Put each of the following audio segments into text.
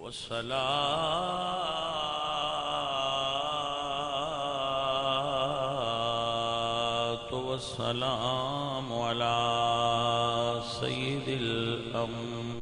والصلاة والسلام على سيد الأنبياء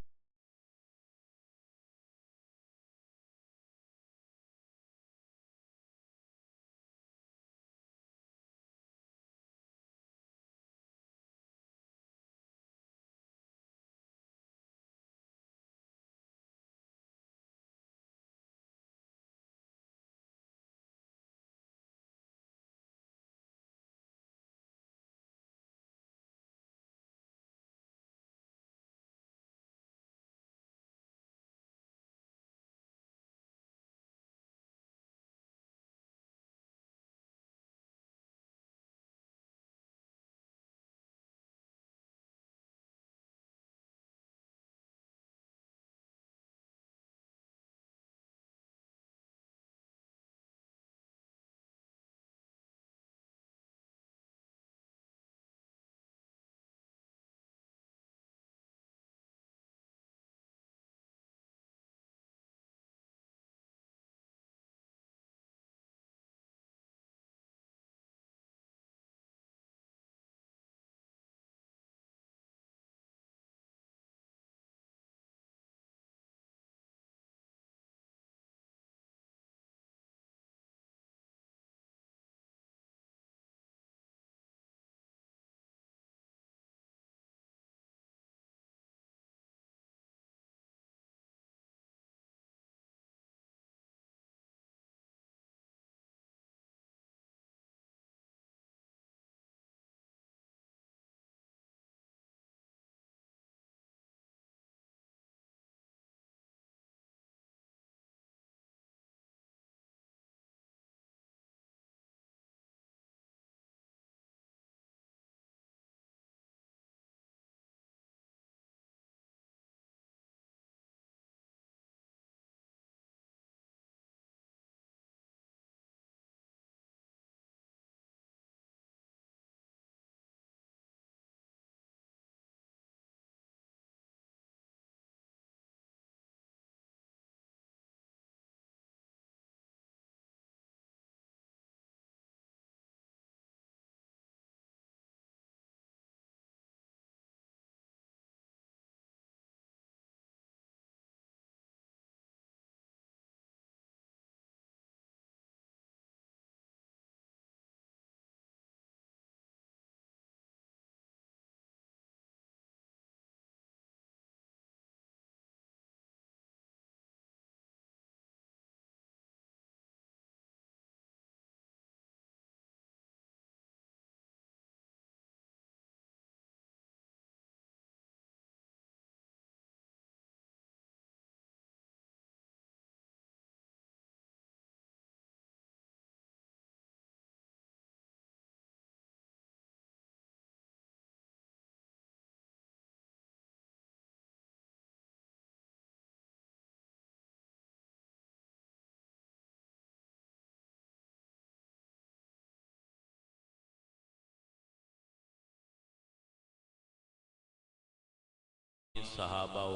صحابہ و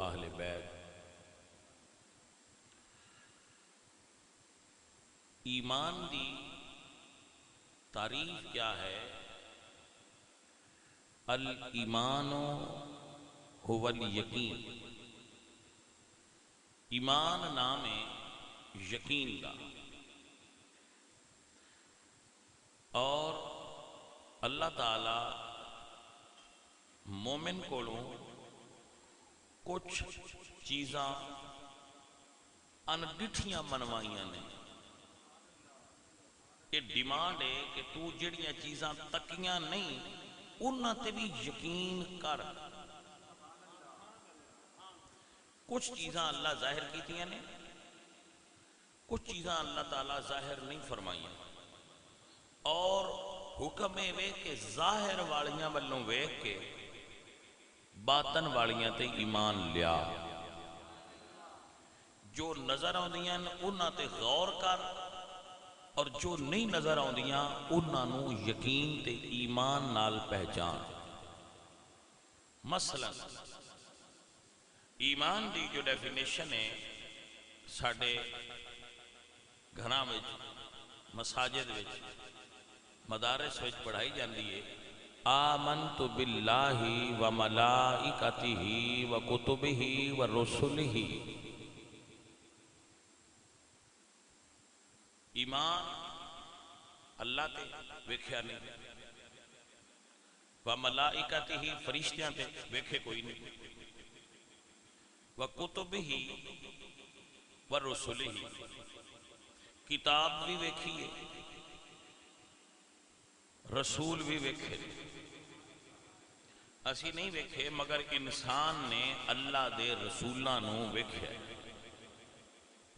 اہل بیت، ایمان دی تعریف کیا ہے؟ الایمان هو الیقین، ایمان نام یقین دا، اور اللہ تعالی مومن کولوں کچھ چیزاں انڈٹھیاں منوائیاں نے۔ یہ ڈیمانڈ ہے کہ تو جڑیاں چیزاں تکیاں نہیں انہاں تے بھی یقین کر۔ کچھ چیزاں اللہ ظاہر کیتیاں نے، کچھ چیزاں اللہ تعالیٰ ظاہر نہیں فرمائیاں، اور حکم ہے کہ ظاہر والیاں والوں ویکھ کے باطن والیاں تے ایمان لیا۔ جو نظر آندیاں انہاں تے غور کر، اور جو نہیں نظر آندیاں انہاں نو یقین تے ایمان نال پہچان۔ مثلا ایمان دی جو ڈیفینیشن ہے ساڈے گھراں وچ مساجد وچ مدارس وچ پڑھائی جاندی ہے آمنت باللہ و ملائکتہ و کتبہ و رسلہ، ایمان اللہ تے ویکھیا نہیں، و ملائکتہ فرشتیاں تے ویکھے کوئی نہیں، و کتبہ و رسلہ کتاب بھی ویکھیے رسول بھی ویکھے، اسی نہیں ویکھے مگر انسان نے اللہ دے رسولاں نو ویکھیا،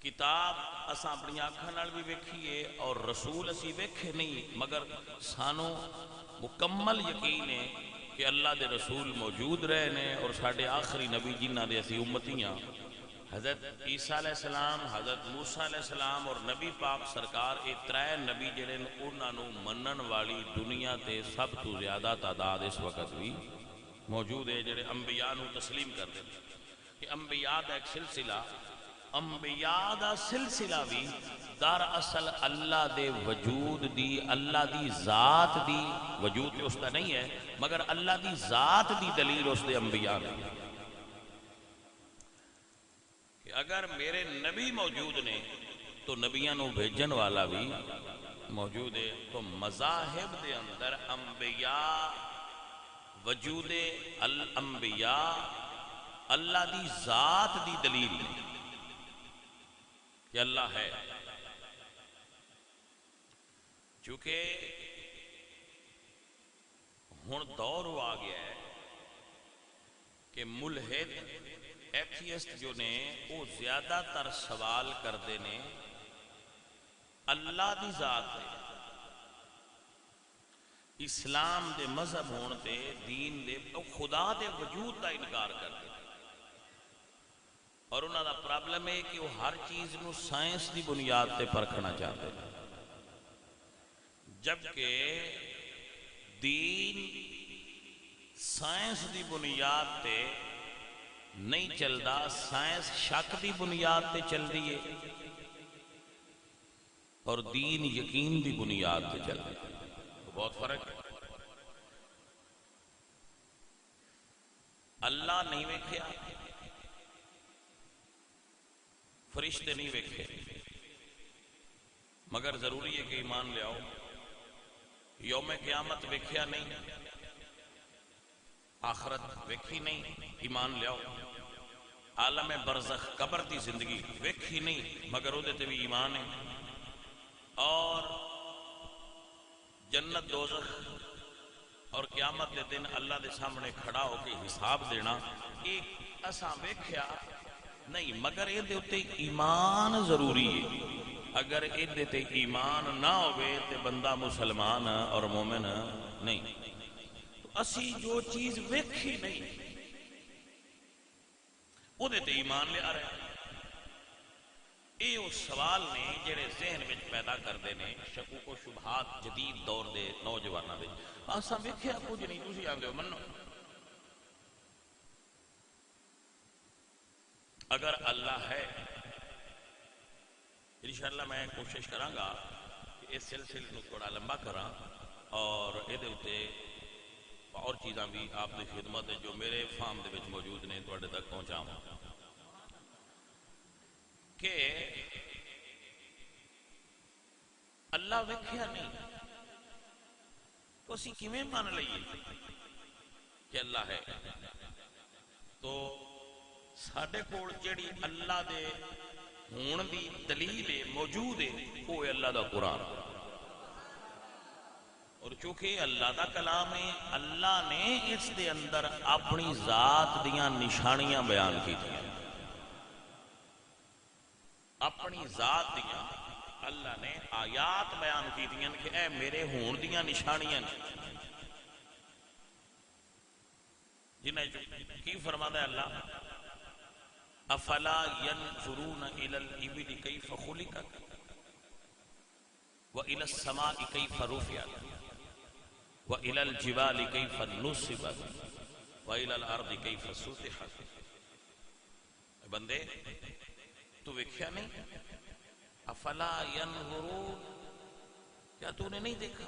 کتاب اساں اپنی آنکھاں نال بھی ویکھیے اور رسول اسی ویکھے نہیں مگر سانو مکمل یقین ہے کہ اللہ دے رسول موجود رہے نے، اور ساڈے آخری نبی جنہ دے اسی امتیاں حضرت عیسیٰ علیہ السلام، حضرت موسیٰ علیہ السلام اور نبی پاک سرکار، اے ترے نبی جڑے انہاں نو منن والی دنیا تے سب تو زیادہ تعداد اس وقت بھی موجود ہے جڑے انبیاء نو تسلیم کر دیں کہ انبیاء دا ایک سلسلہ، انبیاء دا سلسلہ بھی در اصل اللہ دے وجود دی، اللہ دی ذات دی وجود اس دا نہیں ہے مگر اللہ دی ذات دی دلیل اس دے انبیاء نے کہ اگر میرے نبی موجود نے تو نبیاں نو بھیجن والا بھی موجود ہے، تو مذاہب دے اندر انبیاء وجود الانبیاء اللہ دی ذات دی دلیل ہے کہ اللہ ہے، چونکہ ہن دور آ گیا ہے کہ ملحد ایتھیسٹ جو نے وہ زیادہ تر سوال کرتے نے اللہ دی ذات ہے، اسلام دے مذہب ہون تے دین دے خدا دے وجود دا انکار کرتے، اور انہوں دا پرابلم ہے کہ وہ ہر چیز نو سائنس دی بنیاد تے پرکھنا چاہتے ہیں، جبکہ دین سائنس دی بنیاد تے نہیں چلدا، سائنس شک دی بنیاد تے چل رہی ہے اور دین یقین دی بنیاد تے چل رہی ہے، بہت فرق ہے۔ اللہ نہیں ویکھیا، فرشتے نہیں ویکھے مگر ضروری ہے کہ ایمان لے آؤ، یوم قیامت ویکھیا نہیں، آخرت ویکھی نہیں، ایمان لے آؤ، عالم برزخ قبر دی زندگی ویکھی نہیں مگر وہ تے بھی ایمان ہے، اور جنت دوزخ اور قیامت دے دن اللہ دے سامنے کھڑا ہو کے حساب دینا، ایک اساں ویکھیا نہیں مگر یہ دے ایمان ضروری ہے، اگر یہ دے ایمان نہ ہوئے تو بندہ مسلمان اور مومن نہیں، تو اسی جو چیز ویکھی نہیں وہ دے ایمان لے آ رہے ہیں، یہ وہ سوال نے جڑے ذہن میں پیدا کرتے ہیں شکوک و شبہات جدید دور دے نوجوانوں دے، اساں ویکھیا کچھ نہیں تسی آندے ہو منو، اگر اللہ ہے انشاءاللہ میں کوشش کراں گا کہ اس سلسلے کو تھوڑا لمبا کراں اور یہ اور چیزاں بھی آپ کی خدمت جو میرے فام دے وچ موجود نے تواڈے تک پہنچاواں کہ اللہ ویکھیا نہیں تو اسی کیویں مان لئیے کہ اللہ ہے، تو ساڈے کول جڑی اللہ دے ہون دی دلیل ہے موجود ہے وہ ہے اللہ دا قرآن، اور چونکہ اللہ دا کلام ہے اللہ نے اس دے اندر اپنی ذات دیاں نشانیاں بیان کی تھی، اپنی ذات دیاں اللہ نے آیات بیان کی تھی کہ اے میرے ہون دیاں نشانیاں جنہیں کی فرماتا ہے اللہ افلا ينظرون الى الابل كيف خلقت والى السماء كيف رفعت والى الجبال كيف نصبت والى الارض كيف سطحت، بندے تو ویکھیا نہیں؟ افلا ینظرون، کیا تو نے نہیں دیکھا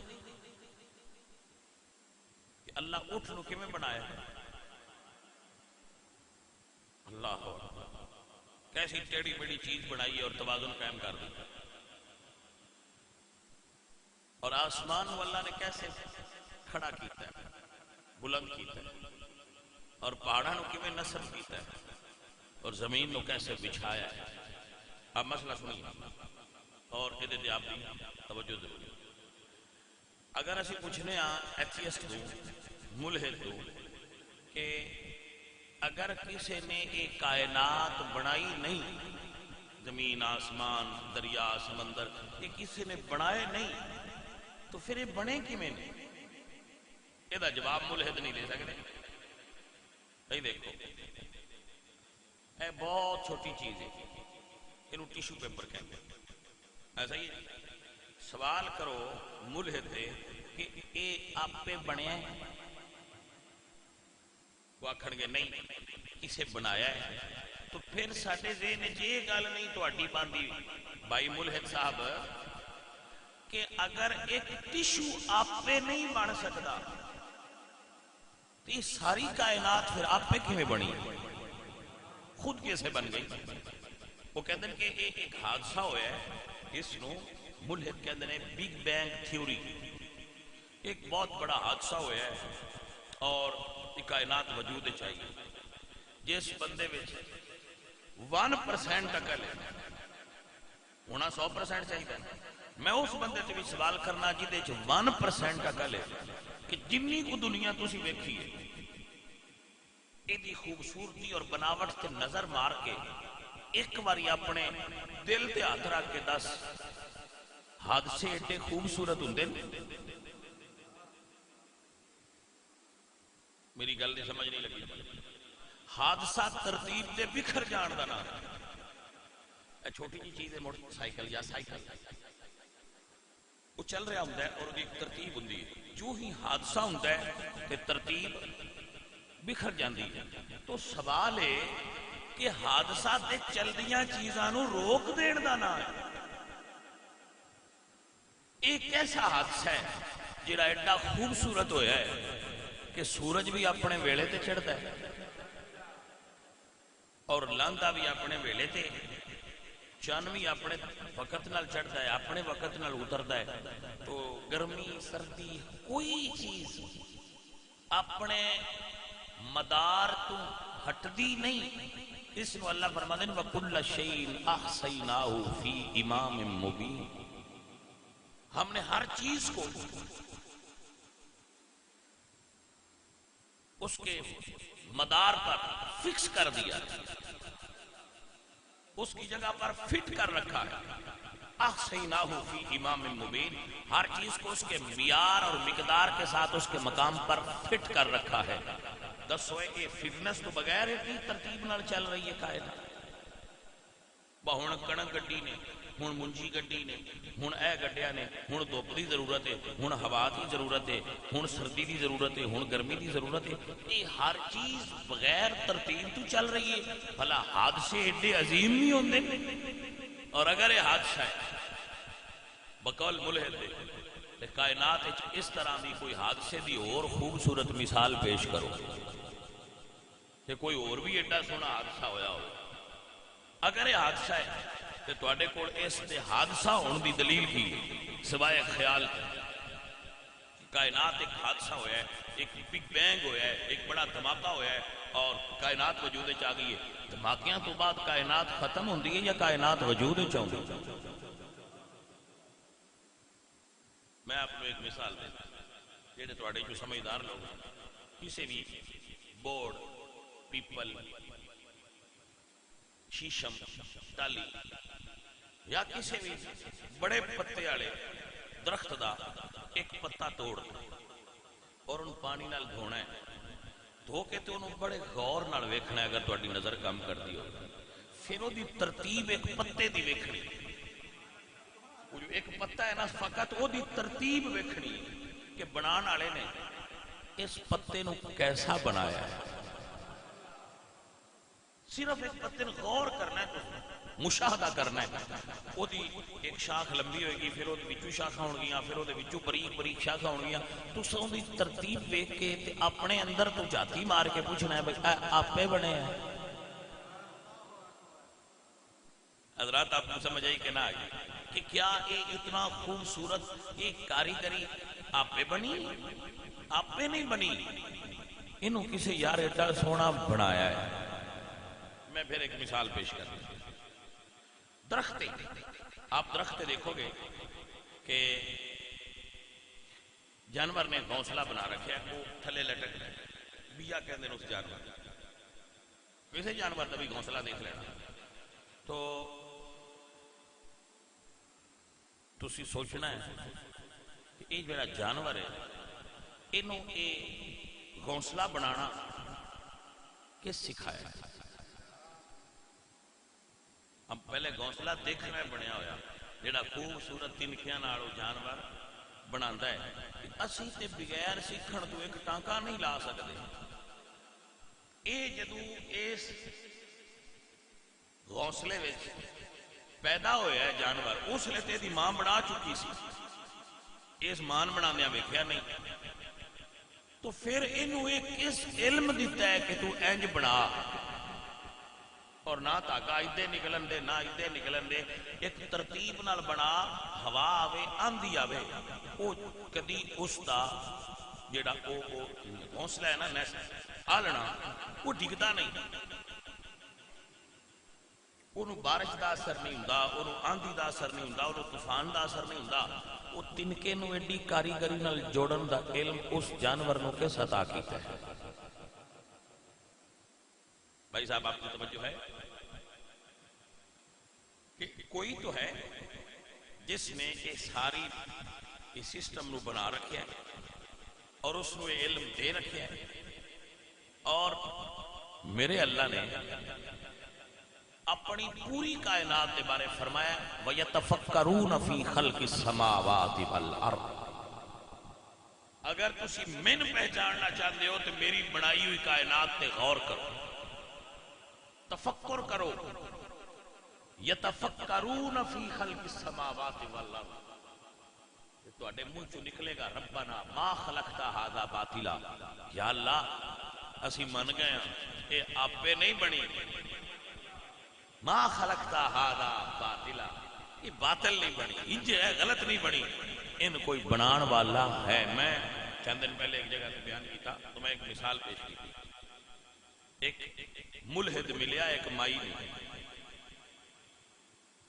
کہ اللہ اٹھ نو کیویں بنایا؟ اللہ کیسی ٹیڑھی میڑھی چیز بنائی ہے اور توازن قائم کر دی، اور آسمان کو اللہ نے کیسے کھڑا کیتا ہے، بلند کیتا ہے، اور پہاڑاں نو کیویں نصب کیتا ہے، اور زمین نو کیسے بچھایا ہے۔ اب مسئلہ سنیے اور یہ دے آپ کی توجہ ضروری۔ اگر اسی پوچھنے ہاں ایتھیسٹ کو، ملحد کو، کہ اگر کسی نے ایک کائنات بنائی نہیں، زمین آسمان دریا سمندر، یہ کسی نے بنائے نہیں، تو پھر یہ بنے کیویں نہیں؟ یہ جواب ملحد نہیں دے سکتے۔ نہیں دیکھو، یہ بہت چھوٹی چیز ہے، یہ ٹیشو پیپر کہتے ہیں، ایسا ہی ہے۔ سوال کرو ملحد سے کہ یہ آپ پہ بنیا ہے، وہ آکھن گے نہیں اسے بنایا ہے۔ تو پھر ساڈے ذہن وچ یہ گل نہیں تہاڈی باندھی بھائی ملحد صاحب کہ اگر ایک ٹیشو آپ پہ نہیں بن سکتا تو یہ ساری کائنات پھر آپ پہ کیویں بنی، خود کیسے بن گئی؟ وہ کہتے ہیں کہ یہ ایک حادثہ ہوا ہے، اس نو ملحد کہتے ہیں بگ بینگ تھیوری۔ ایک بہت بڑا حادثہ ہوا ہے اور یہ کائنات وجود چاہیے۔ جس بندے وچ 1% عقل ہے، ہونا 100% چاہیے۔ میں اس بندے سے بھی سوال کرنا جہدے چ 1% عقل ہے کہ جنی کو دنیا تسی ویکھی ہے، یہ خوبصورتی اور بناوٹ سے نظر مار کے ایک باری اپنے دل تے ہاتھ رکھ کے دس حادثے ایڈے خوبصورت ہوں؟ میری گل نہیں سمجھ نہیں لگی۔ حادثہ ترتیب تے بکھر جان دا نام ہے۔ چھوٹی جی چیز ہے، موٹر سائیکل یا سائیکل، وہ چل رہا ہوتا ہے اور ایک ترتیب ہوتی ہے، جو ہی حادثہ ہوتا ہے تے ترتیب بکھر جاندی ہے۔ تو سوال ہے کہ حادثہ تے چلدیاں چیزاں نو روک دین دا نام ہے۔ ایک ایسا حادثہ ہے جڑا ایڈا خوبصورت ہویا ہے کہ سورج بھی اپنے ویلے تے چڑھتا ہے اور لاندا بھی اپنے ویلے تے، چند بھی اپنے وقت نال چڑھتا ہے، اپنے وقت نال اترتا ہے۔ تو گرمی سردی کوئی چیز اپنے مدار تو ہٹدی نہیں۔ اس کو اللہ فرماتے ہیں وَكُلَّ شَيْءٍ أَحْصَيْنَاهُ فِي إِمَامٍ مُبِينٍ، ہم نے ہر چیز کو اس کے مدار پر فکس کر دیا، اس کی جگہ پر فٹ کر رکھا ہے۔ احصیناہ فی امام مبین، ہر چیز کو اس کے معیار اور مقدار کے ساتھ اس کے مقام پر فٹ کر رکھا ہے۔ دسو یہ فٹنس تو بغیر کی ترتیب نال چل رہی ہے کائنات۔ ہن کڑک گڈی نے، ہن منجی گڈی نے، ہن اے گڈیا نے، ہن دھوپ دی ضرورت ہے، ہن ہوا دی ضرورت ہے، ہن سردی دی ضرورت ہے، ہن گرمی دی ضرورت ہے۔ یہ ہر چیز بغیر ترتیب تو چل رہی ہے۔ بھلا حادثے ایڈے عظیم نہیں ہوندے؟ اور اگر یہ حادثہ ہے بقول ملحد دے کائنات اس طرح دی کوئی حادثے دی اور خوبصورت مثال پیش کرو کہ کوئی اور بھی ایڈا سونا حادثہ ہویا ہو۔ اگر یہ حادثہ ہے تو تواڈے کول اس دے حادثہ ہونے دی دلیل کی سوائے خیال کائنات ایک حادثہ ہویا ہے، ایک بگ بینگ ہویا ہے، ایک بڑا دھماکہ ہویا ہے اور کائنات وجود چ آ گئی ہے۔ دھماکیاں تو بعد کائنات ختم ہوندی ہے یا کائنات وجود چ آندی ہے؟ میں آپ کو ایک مثال دیتا جہے تواڈے جو سمجھدار لوگ کسی بھی بورڈ، پیپل، شیشم، ٹالی یا کسی بھی بڑے پتے والے درخت دا ایک پتا توڑ اور ان پانی نال دھونا ہے، دھو کے تو انہوں بڑے غور نال ویکھنا ہے اگر تہاڈی نظر کم کرتی ہو، پھر وہ دی ترتیب ایک پتے دی ویکھنی، وہ جو ایک پتا ہے نا فقط وہ دی ترتیب ویکھنی کہ بنان والے نے اس پتے نو کیسا بنایا ہے۔ صرف ایک پتے غور کرنا ہے تو مشاہدہ کرنا ہے. وہ ایک شاخ لمبی ہوئے گی، پھر وہ وچوں شاخاں ہون گیاں، پھر وہ وچوں بریک بریک شاخاں ہون گیاں. تساں دی ترتیب ویکھ کے تے اپنے اندر تو جاتی مار کے پوچھنا ہے بھائی آپے بنے ہیں. حضرات آپ کو سمجھ آئی کہ نہ آئی کہ کیا یہ اتنا خوبصورت یہ کاریگری آپے بنی؟ آپے نہیں بنی، انہوں کسی یار ایڈا سونا بنایا ہے. میں پھر ایک مثال پیش کرتا ہوں. درخت، آپ درخت دیکھو گے کہ جانور نے گھونسلہ بنا رکھا ہے، وہ تھلے لٹک رہے ہیں، بیا کہتے ہیں اس جانور. کسی جانور کا بھی گھونسلہ دیکھ لینا تو تسی سوچنا ہے کہ یہ جڑا جانور ہے انہوں یہ گھونسلہ بنانا کس سکھایا؟ ہم پہلے گھونسلہ دیکھنا بنیا ہویا جڑا خوبصورت تنکیاں نال جانور بناتا ہے. اسی تے بغیر سیکھن تو ایک ٹانکا نہیں لا سکتے. اے جدو اس گھونسلے وچ پیدا ہویا ہے جانور، اس لیے تے دی ماں بنا چکی سی، اس ماں بناندیاں ویکھیا نہیں. تو پھر انہوں ایک کس علم دیتا ہے کہ تو انج بنا، اور نہ تاکہ ادھے نکلن دے نہ ادھے نکلن دے، ایک ترتیب نال بنا. ہوا آوے آندھی آوے او کدی اس دا جیڑا او گھونسلہ ہے نا نیسٹ آلنا وہ ڈگدا نہیں، انہوں بارش دا اثر نہیں ہوندا، انہوں آندھی دا اثر نہیں ہوندا، انہوں طوفان دا اثر نہیں ہوندا. وہ تنکے نو ایڈی کاریگری نال جوڑن دا علم اس جانور نو کس عطا کیتا ہے؟ بھائی صاحب آپ کو توجہ ہے کہ کوئی تو ہے جس نے یہ ساری اس سسٹم نو بنا رکھیا ہے اور اس نو علم دے رکھیا ہے. اور میرے اللہ نے اپنی پوری کائنات کے بارے فرمایا وَيَتَفَكَّرُونَ فِي خَلْقِ السَّمَاوَاتِ وَالْأَرْضِ. اگر تسی من پہچاننا چاہتے ہو تو میری بنائی ہوئی کائنات تے غور کرو، تفکر کرو. یتفکرون فی خلق السماوات والارض، تو اڈے منہ چو نکلے گا ربنا ما خلقتا ھذا باطلا. یا اللہ اسی من گئے ہیں اے آپے نہیں بنی، ما خلقتا ھذا باطلا، یہ باطل نہیں بنی، انج ہے غلط نہیں بنی، ان کوئی بنان والا ہے. میں چند دن پہلے ایک جگہ سے بیان کیتا تو میں ایک مثال پیش کی تھی. ایک ملحد ملیا ایک مائی نے،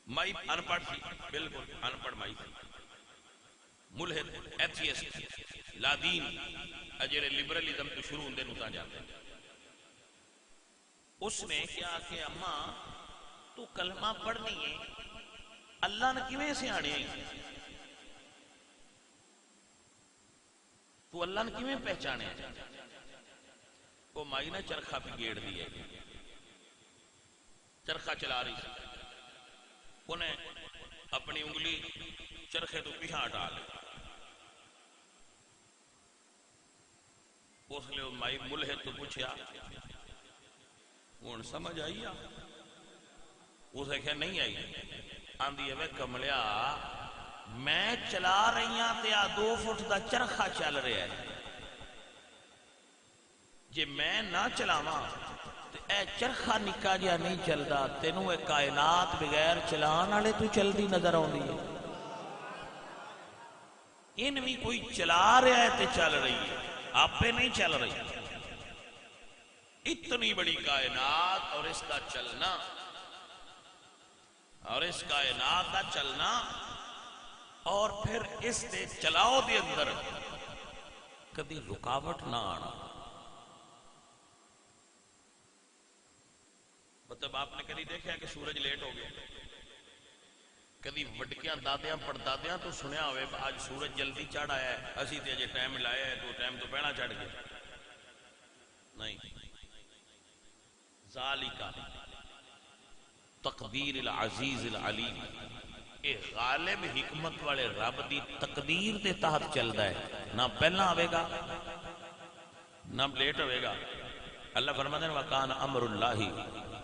مائی ان پڑھ تھی، بالکل ان پڑھ مائی تھی، ملحد ایتھیسٹ لا دین اجرے لبرلزم تو شروع ہوندے نتا جاتے ہیں. اس نے کیا کہ اماں تو کلمہ پڑھنی ہے اللہ نے کیویں سے آنے ہیں، تو اللہ نے کیویں پہچانے ہیں؟ وہ مائی نے چرخہ بھی گیڑ دیا، چرخہ چلا رہی تھی، انہیں اپنی انگلی چرخے تو پیچھے ہٹا لی. اس لیے مائی ملحد تو پوچھیا ہوں سمجھ آئی؟ اسے کہ نہیں آئی. آندھی ہے کملیا میں چلا رہی ہاں تے 2 فٹ دا چرخہ چل رہا ہے، جے میں نہ چلاواں تے اے چرخہ نکا جہا نہیں چلدا، تینوں اے کائنات بغیر چلان والے تو چلدی نظر آندی ہے. ان بھی کوئی چلا رہا ہے تے چل رہی ہے، آپے نہیں چل رہی. اتنی بڑی کائنات اور اس کا چلنا، اور اس کائنات کا چلنا، اور پھر اس دے چلاؤ دے اندر کبھی رکاوٹ نہ آنا. مطلب آپ نے کبھی دیکھا کہ سورج لیٹ ہو گیا؟ کبھی وڈکیاں دادیاں پڑدادیاں تو سنیا ہوئے آج سورج جلدی چڑھ آیا ہے، اسی تے اجے ٹائم لایا ہے تو ٹائم تو پہنا چڑھ گیا. نہیں، ذالک تقدیر العزیز العلیم، اے غالب حکمت والے رب دی تقدیر دے تحت چلدا ہے، نہ پہلا آئے گا نہ لیٹ ہوئے گا. اللہ فرماتے ہیں وَكَانَ أَمْرُ اللَّهِ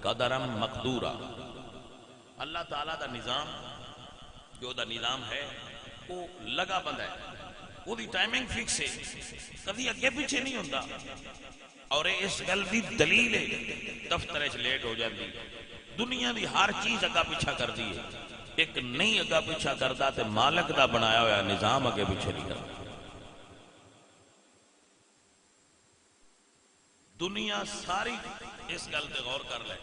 قَدَرًا مَقْدُورًا. اللہ تعالیٰ دا نظام جو دا نظام ہے وہ لگا بند ہے، وہ دی ٹائمنگ فکس ہے، کبھی اگے پیچھے نہیں ہوتا. اور اس گل دی دلیل ہے دفتر چ لیٹ ہو جاتی، دنیا دی ہر چیز اگا پیچھا کر دی ہے، ایک نہیں اگا پیچھا کرتا تے مالک دا بنایا ہوا نظام اگے پیچھے نہیں کرتا. دنیا ساری اس گل تے غور کر لے،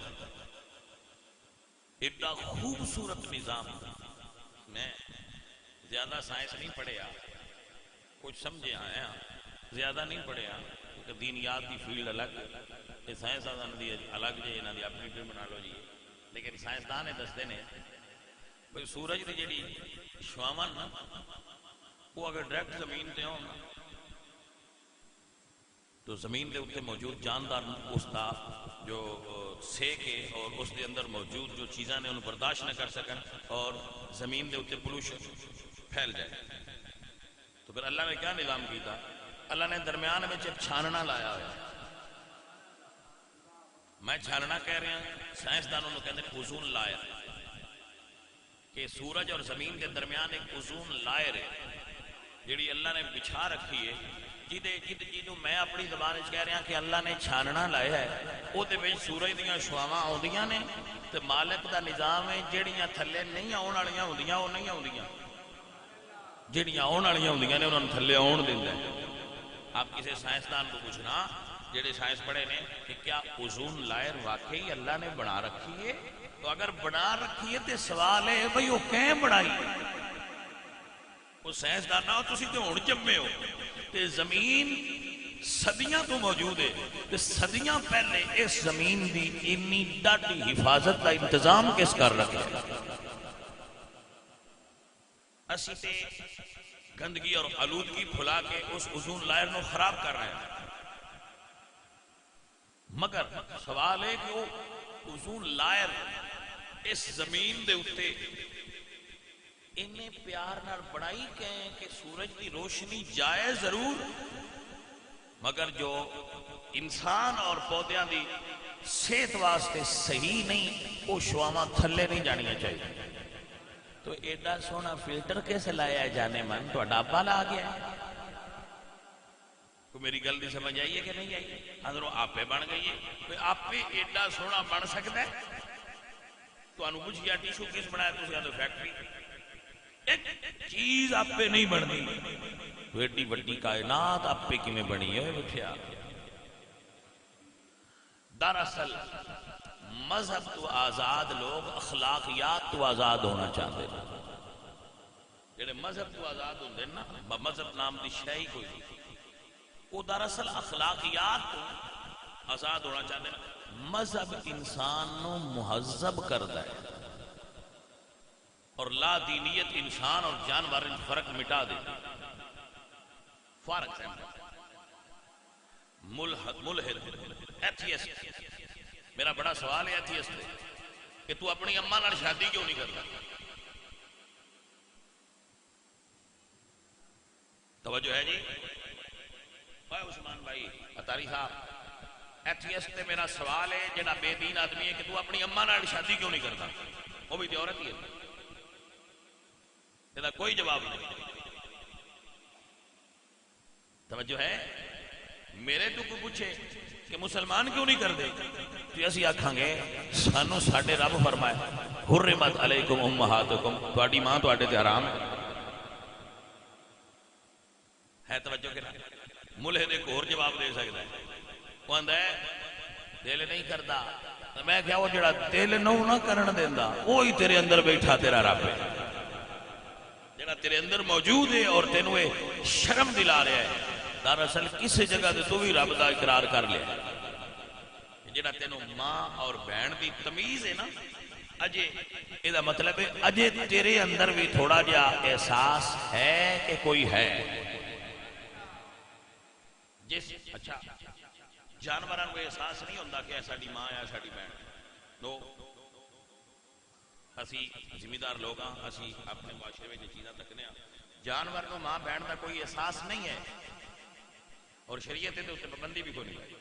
ایڈا خوبصورت نظام. میں زیادہ سائنس نہیں پڑھیا، کچھ سمجھے آیا، زیادہ نہیں پڑھیا کیونکہ دینیات کی فیلڈ الگ، سائنس دی الگ جی، یہاں دی اپنی ٹرمینالوجی ہے. لیکن سائنسدان دستے ہیں بھائی سورج کی جیڑی شواواں نا وہ اگر ڈائریکٹ زمین تے ہون تو زمین دے اوپر موجود جاندار اس کا جو سیک ہے اور اس دے اندر موجود جو چیزاں نے انہوں برداشت نہ کر سکن اور زمین دے اوپر پولوشن پھیل جائے. تو پھر اللہ نے کیا نظام کیتا؟ اللہ نے درمیان میں ایک چھاننا لایا ہوا. میں چھاننا کہہ رہا ہوں، سائنسدانوں نے کہتے ہیں اوزون لائر، کہ سورج اور زمین کے درمیان ایک اوزون لائر ہے جیڑی اللہ نے بچھا رکھی ہے، جدوں میں اپنی زبان کہہ رہا کہ اللہ نے چھاننا لایا ہے، وہ سورج دیاں شواواں آؤندیاں نے تے مالک دا نظام ہے جیڑیاں تھلے نہیں آن والیاں ہوندیاں وہ نہیں آؤندیاں، جیڑیاں آن والیاں ہوندیاں نے انہوں نے تھلے آن دیندا ہے. آپ کسی سائنسدان کو پوچھنا جڑے سائنس پڑھے نے کہ کیا اوزون لائر واقعی اللہ نے بنا رکھی ہے؟ تو اگر بنا رکھی ہے تو سوال ہے بھئی وہ کہیں بنائی؟ وہ سائنسدان نہ ہو تسی تے ہن جمے ہو تے زمین صدیاں تو موجود ہے تے صدیاں پہلے اس زمین دی اتنی ڈاڈی حفاظت کا انتظام کس کر رکھا ہے؟ اسی تے گندگی اور آلودگی پھلا کے اس اوزون لائر نو خراب کر رہے ہیں. مگر سوال ہے کہ وہ اوزون لائر اس زمین دے اتے انہیں پیار نال بڑائی کہیں کہ سورج کی روشنی جائے ضرور، مگر جو انسان اور پودیاں دی صحت واسطے صحیح نہیں وہ شواواں تھلے نہیں جانیاں چاہیے. تو ایڈا سونا فلٹر کیسے لایا ہے جانے من تو ڈابا لا گیا ہے. کوئی میری گل نہیں سمجھ آئی ہے کہ نہیں آئی؟ اندروں آپے بن گئی ہے. کوئی آپے ایڈا سونا بن سکتا ہے؟ تو انہوں پوچھ گیا ٹیشو کس بنایا؟ تو اسے آدھو فیکٹری. ایک چیز آپے نہیں بننی، تو ایڈی وڈی کائنات آپے کی میں بنی ہے بٹھیا. دراصل مذہب تو آزاد لوگ اخلاقیات تو آزاد ہونا چاہتے ہیں. جڑے مذہب تو آزاد ہوندے نا، مذہب نام دی شے ہی کوئی نہیں، وہ دراصل اخلاقیات تو آزاد ہونا چاہتے ہیں. مذہب انسان نو مہذب کرتا ہے اور لا دینیت انسان اور جانور فرق مٹا دے. فار ایگزامپل ملحد ایتھیسٹ، میرا بڑا سوال ہے ایتھیسٹ سے کہ تو اپنی اماں نال شادی کیوں نہیں کرتا؟ توجہ ہے جی؟ بھائی عثمان بھائی اتاری صاحب، ایتھیسٹ سے میرا سوال ہے جڑا بے دین آدمی ہے کہ تو اپنی اماں نال شادی کیوں نہیں کرتا؟ وہ بھی تو عورت ہی ہے. یہ کوئی جواب نہیں. توجہ ہے؟ میرے تو کوئی پوچھے کہ مسلمان کیوں نہیں کرتے تو اسی آکھاں گے سانو ساڈے رب فرمائے حرمت علیکم امہاتکم، تہاڈی ماں تہاڈے تے حرام ہے. توجہ کرا. ملحد ایک اور جواب دے سکتا ہے، وہ آندا ہے دل نہیں کرتا. میں کیا وہ جڑا دل نہ کرن دیندا وہی تیرے اندر بیٹھا تیرا رب ہے، جڑا تیرے اندر موجود ہے اور تینوں شرم دلا رہا ہے. دراصل کسی جگہ تے تو بھی رب دا اقرار کر لیا. جڑا تینوں ماں اور بہن دی تمیز ہے نا اجے، یہ مطلب ہے اجے تیرے اندر بھی تھوڑا جا احساس ہے کہ کوئی ہے. جس اچھا جانوراں کو احساس نہیں ہوتا کہ ساڈی ماں ہے ساڈی بہن. نو اسی ذمہ لوگ ہاں، اسی اپنے معاشرے میں چیزاں تکنے ہاں. جانور کو ماں بہن کا کوئی احساس نہیں ہے اور شریعت ہے تو اس سے پابندی بھی کوئی نہیں.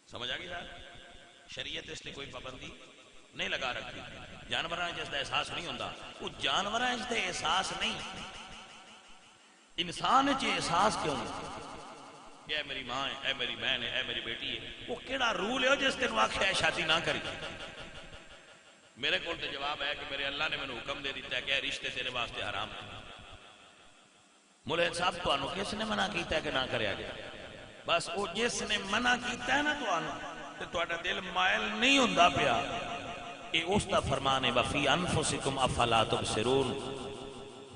سمجھ آ گئی صاحب؟ شریعت اس نے کوئی پابندی نہیں لگا رکھی. جانوراں جس دا احساس نہیں ہوندا وہ جانوراں تے احساس نہیں انسان چ احساس کیوں نہیں؟ اے میری ماں ہے، اے میری بہن ہے، اے میری بیٹی ہے. وہ کیڑا رول ہے جس تینوں آکھیا ہے شادی نہ کری؟ میرے کول تے جواب ہے کہ میرے اللہ نے مینوں حکم دے دیتا ہے کہ اے رشتے تیرے واسطے حرام ہیں. ملحد صاحب تانوں کس نے منع کیتا ہے کہ نہ کریا جائے؟ بس وہ جس نے منع کیتا ہے نا تانوں تے تہاڈا دل مائل نہیں ہوندا پیا. یہ اس دا فرمان ہے وفی انفسکم افلا تبصرون.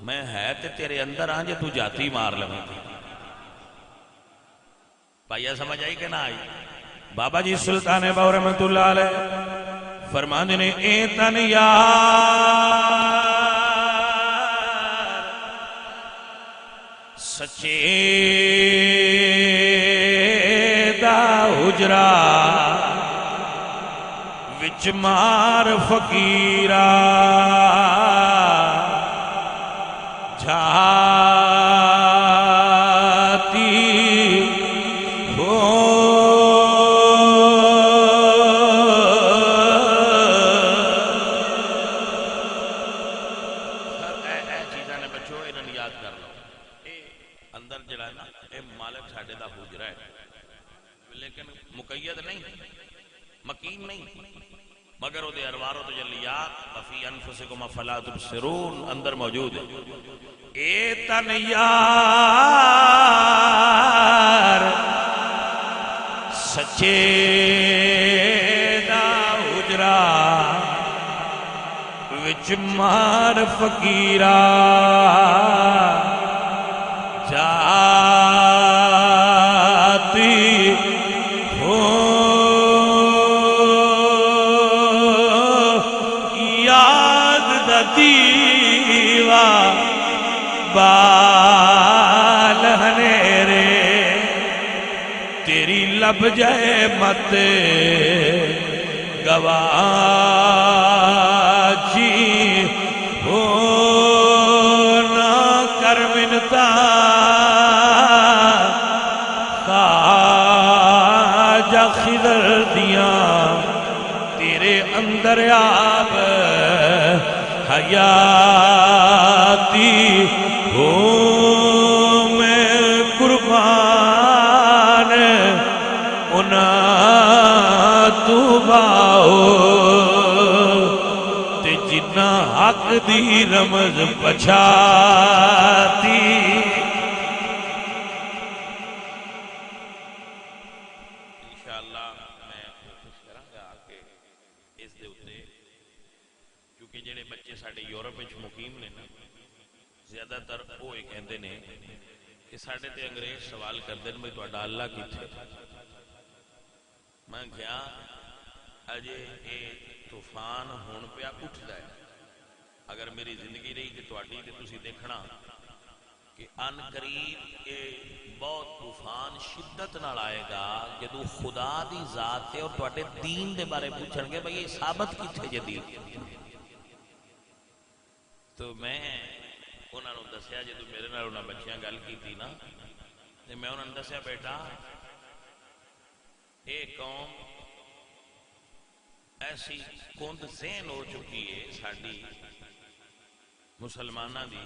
میں ہے تے تیرے اندر ہاں جے تو جاتی مار لویں. بھائیا سمجھ آئی کہ نہ آئی؟ بابا جی سلطان باو رحمت اللہ علیہ فرماندے نے اے تن یار سچے دا حجرا وچ مار فقیرا جاتی ہو چیزاں نے بچو انہوں یاد کر لو. اندر جڑا ہے نا اے مالک ساڈے دا حجرا ہے لیکن مقید نہیں مکین نہیں مگر وہ دے ارواح و تجلیات وفی انفسکم افلا تبصرون اندر موجود ہے. اے تن یار سچے دا حجرا وچ مار فقیرا جاتی ہو یاد دا دیوا بال ہنیرے تیری لب جائے مت گواچی ہو نہ کر منتا خواجہ خضر دیاں تیرے اندر آپ حیاتی ہو میں قربان تو باؤ تے جنا حق دی رمز پچھاتی. انشاءاللہ میں کوشش کراں گا کہ اس دے اتے کیونکہ جڑے بچے ساڈے یورپ وچ مقیم نے نا زیادہ تر وہ یہ کہندے نے کہ ساڈے تے انگریز سوال کردے نے بھئی تہاڈا اللہ کتھے؟ میں کیا اجے اے طوفان ہون پیا اٹھدا ہے. اگر میری زندگی رہی کہ تہاڈی تے تسی دیکھنا کہ ان قریب اے بہت طوفان شدت نال آئے گا جدو خدا دی ذات تے اور تہاڈے دین دے بارے پوچھن گے بھئی یہ ثابت کتھے جدید. تو میں انہاں نوں دسیا جدو میرے نال انہاں بچیاں گل کیتی نا تے میں انہاں نوں دسیا بیٹا اے قوم ایسی کند ذہن ہو چکی ہے ساڈی مسلماناں دی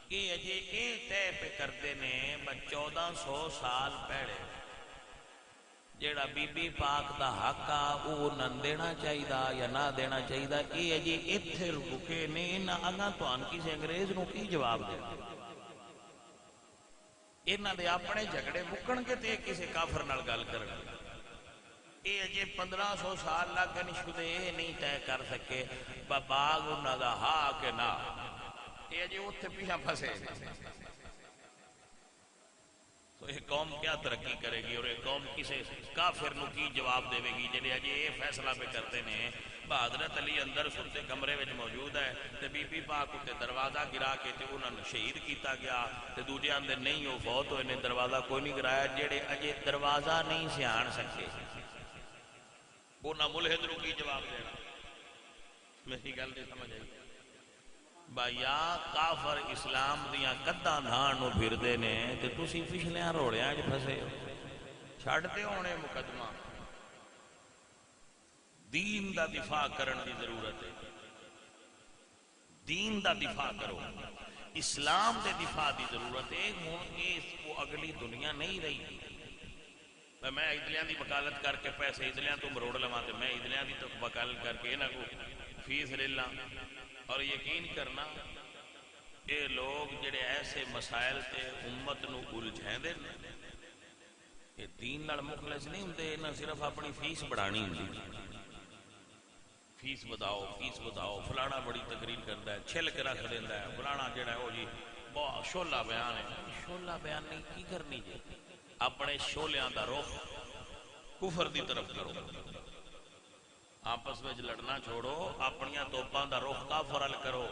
کہ اجے اے طے پہ کردے نے 1400 سال پہلے جیڑا بی بی پاک دا حق آ وہ نہ دینا چاہیے یا نہ دینا چاہیے. اے اجے ایتھے رکے نے نہ اگاں تہاں کسی انگریز نو کی جواب دے. انہاں دے اپنے جھگڑے مکن گے تے کسی کافر نال گل کرن گے. اے اجے 1500 سال لگ گئے شدے اے نہیں طے کر سکے باغ انہاں دا ہاں کہ نہ. اے اجے اوتھے پیچھے پھسے. تو یہ قوم کیا ترقی کرے گی اور یہ قوم کسے کافر نو کی جواب دے گی جنہیں اجے یہ فیصلہ پہ کرتے ہیں. حضرت علی اندر ستے کمرے میں موجود ہے تے بی بی پاک تے دروازہ گرا کے تے انہوں نے شہید کیتا گیا تے دوجے آندے نہیں وہ فوت ہوئے نے دروازہ کوئی نہیں گرایا. جڑے اجے دروازہ نہیں سیان سکے وہ نہ ملحد نو کی جواب دینا. میری گل نہیں سمجھ آئی بھائیا کافر اسلام دیاں قداں دھان نو پھردے نے تے تسی پچھلیاں روڑیاں وچ پھسے چھڈ تے ہونے مقدمہ. دین دا دفاع کرن دی ضرورت ہے. دین دا دفاع کرو، اسلام دے دفاع دی ضرورت ہے. ہوں وہ اگلی دنیا نہیں رہی. میں ادلیاں دی وکالت کر کے پیسے ادلیاں تو مروڑ لواں تے میں ادلیاں دی تو وکالت کر کے انہاں کو فیس لے لاں. اور یقین کرنا یہ لوگ جڑے ایسے مسائل تے امت نو الجھیندے نے یہ دین نال مخلص نہیں ہوندے. انہاں صرف اپنی فیس بڑھانی ہوندی. فیس بداؤ فلانا بڑی تقریر کرتا ہے، چھل کے رکھ دینا ہے. فلانا جڑا ہے وہ جی بہت شولہ بیان ہے. شولہ بیان نہیں کی کرنی جی، اپنے شولیاں دا رخ کفر دی طرف کرو. آپس میں لڑنا چھوڑو، اپنیاں توپاں دا رخ کافر ال کرو.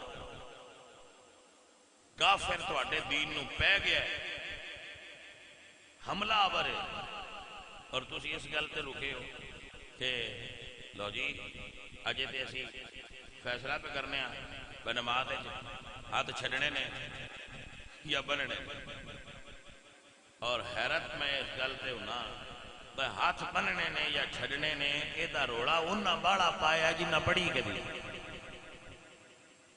کافر تواڈے دین نو پہ گیا ہے، حملہ آور ہے، اور تسی اس گل تے رکے ہو کہ لو جی اجے تے اسی فیصلہ پہ کرنے ہیں نماز ہاتھ چھڈنے نے یا بننے. اور حیرت میں اس گل تے ہونا ہاتھ بننے نے یا چھڈنے نے یہ روڑا انہاں باڑا پایا جنہ پڑھی کے دی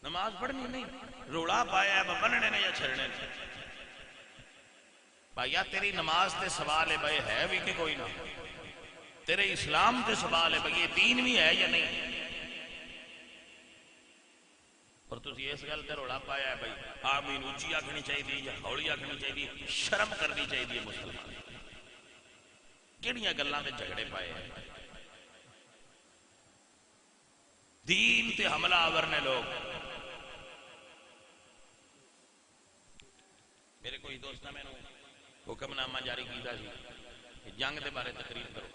نماز پڑھنی نہیں. روڑا پایا بننے نے یا چھڈنے نے. بھائیا تیری نماز تے سوال ہے بھائی ہے بھی کہ کوئی نہ. تیرے اسلام تے سوال ہے بھائی یہ دین بھی ہے یا نہیں. اور تسی اس گل تے روڑا پایا ہے بھائی آمین اونچی آکھنی چاہیے یا ہولی آکھنی چاہیے، شرم کرنی چاہیے. مسلمان کہڑیاں گلاں تے جھگڑے پائے ہیں. دین تے حملہ آور نے لوگ. میرے کوئی دوست نے میں حکم نامہ جاری کیتا سی کہ جنگ دے بارے تقریر کرو.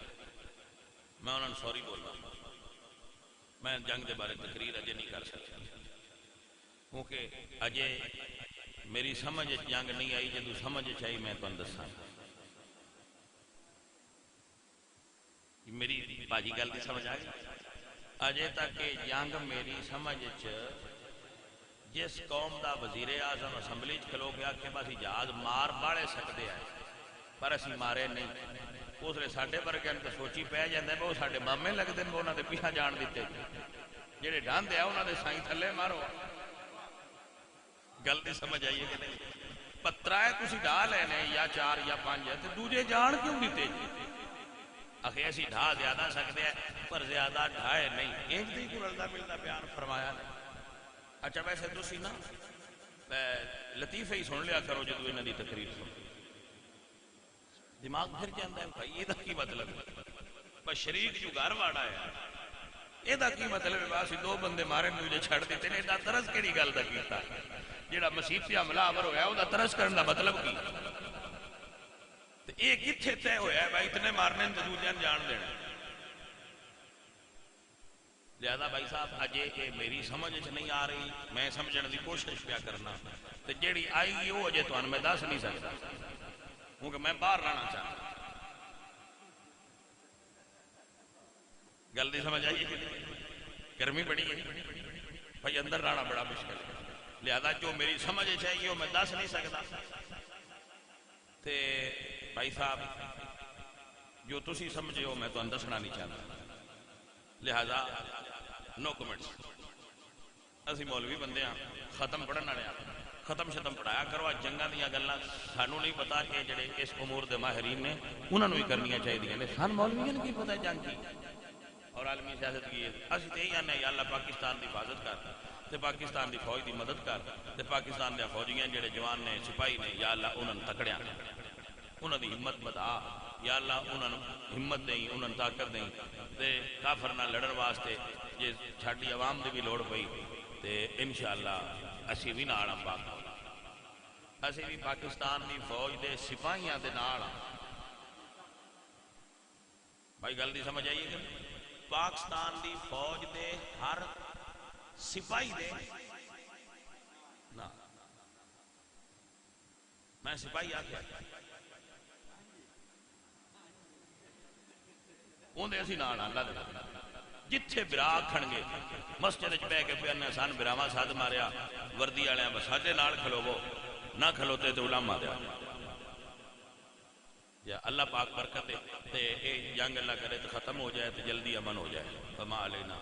میں انہوں نے سوری بول رہا، میں جنگ دے بارے تقریر اجے نہیں کر سکتا کیونکہ اجے میری سمجھ جنگ نہیں آئی. جدو سمجھ چاہیے میں تمہیں دساں. میری باجی گل کی سمجھ آ گئی. اجے تک جنگ میری سمجھ جس قوم دا وزیر اعظم اسمبلی کھلو کے آکھے بس جہاز مار باڑے سکتے ہیں پر اسی مارے نہیں. اس لیے ساڈے ورگے تو سوچی پہ جاندے وہ ساڈے مامے لگتے ہیں، انہوں نے پیچھا جان دیتے جہے ڈاندے آ انہوں نے سائیں تھلے مارو. گل نہیں سمجھ آئیے کہ نہیں. پترا ہے تسی ڈھا لینے یا 4 یا 5 ہے تو دوجے جان کیوں دیتے جی. آخر اسی ڈھا زیادہ سکتے ہیں پر زیادہ ڈھائے نہیں. ایک دی کو رلدا ملدا بیان فرمایا نہیں. اچھا ویسے تسی نا لطیفے ہی سن لیا کرو جدو انہوں نے تقریر سن دماغ پھر جاندہ ہے بھائی یہ کی مطلب ہے. بس شریک جو گھر واڑا ہے یہ کی مطلب ہے باسی 2 بندے مارے مجھے چھڑ دیتے ہیں. یہ ترس کیڑی گل دا کیتا جیڑا مسیح سے حملہ آور ہویا وہ ترس کرنے دا مطلب کی. یہ کتنے طے ہویا ہے بھائی اتنے مارنے تو دوجیاں جان دینا. لہذا بھائی صاحب اجے یہ میری سمجھ نہیں آ رہی، میں سمجھنے دی کوشش پیا کرنا تو جیڑی آئی وہ اجے تو میں دس نہیں سکتا کیونکہ میں باہر رہنا چاہتا. گل نہیں سمجھ آئیے کہ گرمی بڑی ہے بھائی اندر رہنا بڑا مشکل ہے. لہذا جو میری سمجھ چاہیے وہ میں دس نہیں سکتا. تے بھائی صاحب جو تسی سمجھے ہو میں تو دسنا نہیں چاہتا. لہذا نو کمنٹس. اسی مولوی بندے ہیں ختم پڑھن والے ختم شتم پڑھایا کرو. جنگاں دیاں گلاں سانوں نہیں پتا کہ جڑے اس امور دے ماہرین نے انہاں نوں ہی کرنیاں چاہیے. سان مولویوں نے کی پتا جنگ کی اور عالمی سیاست کی ہے. اسی تے یہی آنے یا اللہ پاکستان دی حفاظت کر تے پاکستان دی فوج دی مدد کر تے پاکستان دے فوجیاں جڑے جوان نے سپاہی نے یا اللہ انہاں نوں تکڑیاں انہاں دی ہمت بتا یا اللہ انہاں نوں ہمت دیں انہاں نوں طاقت دیں تے کافر نال لڑن واسطے جے ساڈی عوام دی بھی لوڑ پئی تے انشاءاللہ اسی بھی نال پاک اسی بھی پاکستان دی فوج دے سپاہیاں دے نال. بھائی گل دی سمجھ آئیے کہ پاکستان دی فوج دے ہر سپاہی دے نا میں سپاہی آ گیا اندر اسی نال اللہ دے جتھے برا آکھن گے مسجد وچ بہ کے پھرنا سان براواں سد ماریا وردی والے ساڈے نال کھلوو نہ کھلوتے تو علماء دے. یا اللہ پاک برکت تے اے جنگ اللہ کرے تو ختم ہو جائے تو جلدی امن ہو جائے. فما علینا